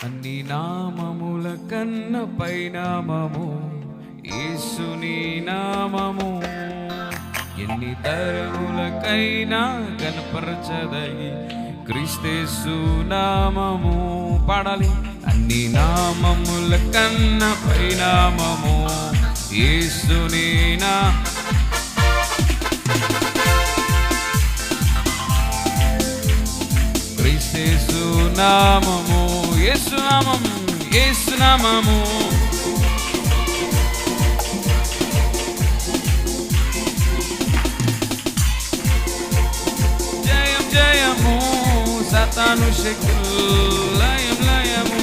అన్ని నామముల కన్న పైనామము యేసుని నామము. ఎన్ని తరములకైనా కనపరచదగి క్రీస్తేసు నామము. పాడాలి. అన్ని నామముల కన్న పైనామము యేసుని క్రీస్తేసు నామము. యేసు నామము, యేసు నామము. జయం జయము సాతాను శక్తులు లయం లయము.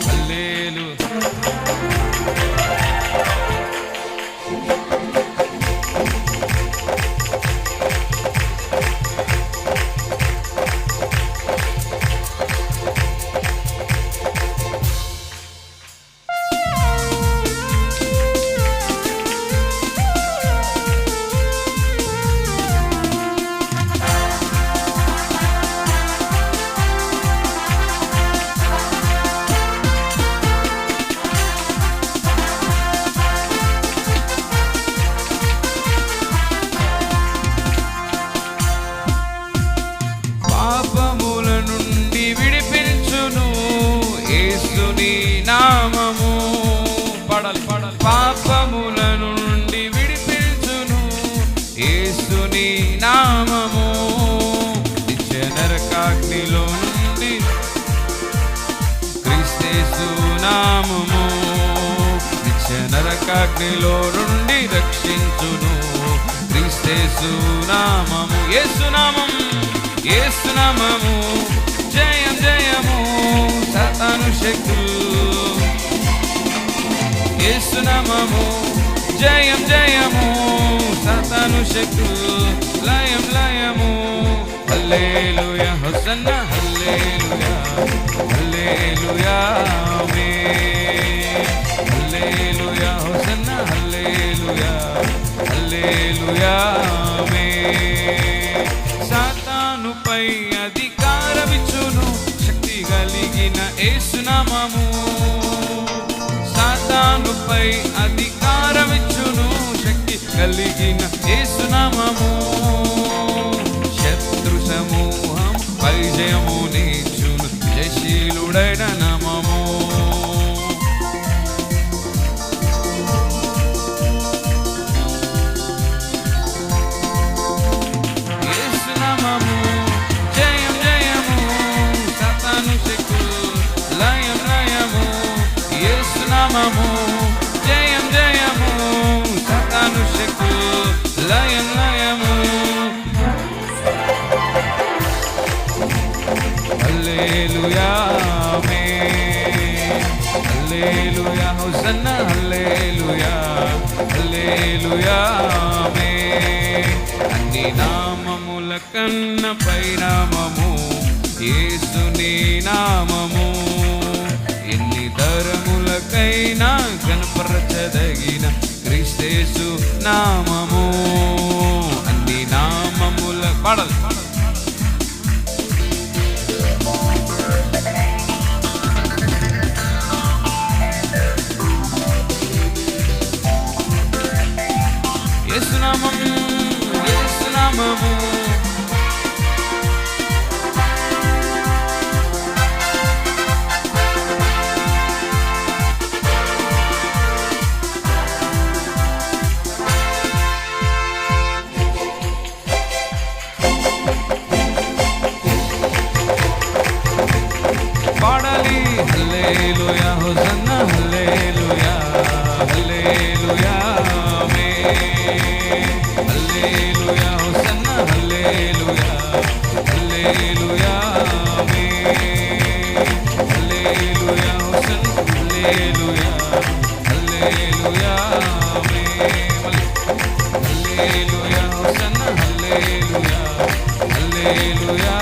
హల్లెలూయా. పాపముల నుండి విడిపించును యేసుని నామము. పాడాలి పాడాలి. పాపముల నుండి విడిపించును యేసుని నామము. నిత్య నరకాగ్నిలో నుండి క్రీస్తేసు నామము. నిత్య నరకాగ్నిలో నుండి రక్షించును క్రీస్తేసు నామము. యేసు నామం, యేసు నామము. జయం జయము సాతాను శక్తులు. యేసు నామము. జయం జయము సాతాను శక్తులు లయం లయము. హల్లెలూయా హోసన్నా హల్లెలూయా హల్లెలూయా ఆమేన్. హల్లెలూయా హోసన్నా హల్లెలూయా హల్లెలూయా ఆమేన్. సాతానుపై అధికారమిచ్చును శక్తి కలిగిన యేసు నామము. సాతానుపై అధికారమిచ్చును శక్తి కలిగిన యేసు నామము. శత్రు సమూహం పై జయము నీచును జయశీలుడైన నామము. యేసు నామము. జయం జయము సాతాను శక్తులు లయం లయము. యేసు నామము. జయం జయము సాతాను శక్తులు లయం లయము. హల్లెలూయా ఆమేన్. హల్లెలూయా హోసన్నా హల్లెలూయా హల్లెలూయా ఆమేన్. అన్ని నామముల కన్న పైనామము యేసుని నామము. ఎన్ని తరములకైనా కనపరచదగిన క్రీస్తేసు నామము. అన్ని నామముల పాడాలి. యేసు నామం, యేసు నామము. పాడాలి. హల్లెలూయా హోసన్నా హల్లెలూయా హల్లెలూయా ఆమేన్. హల్లెలూయా హోసన్నా హల్లెలూయా హల్లెలూయా ఆమేన్. హల్లెలూయా హోసన్నా హల్లెలూయా హల్లెలూయా ఆమేన్. హల్లెలూయా హోసన్నా హల్లెలూయా హల్లెలూయా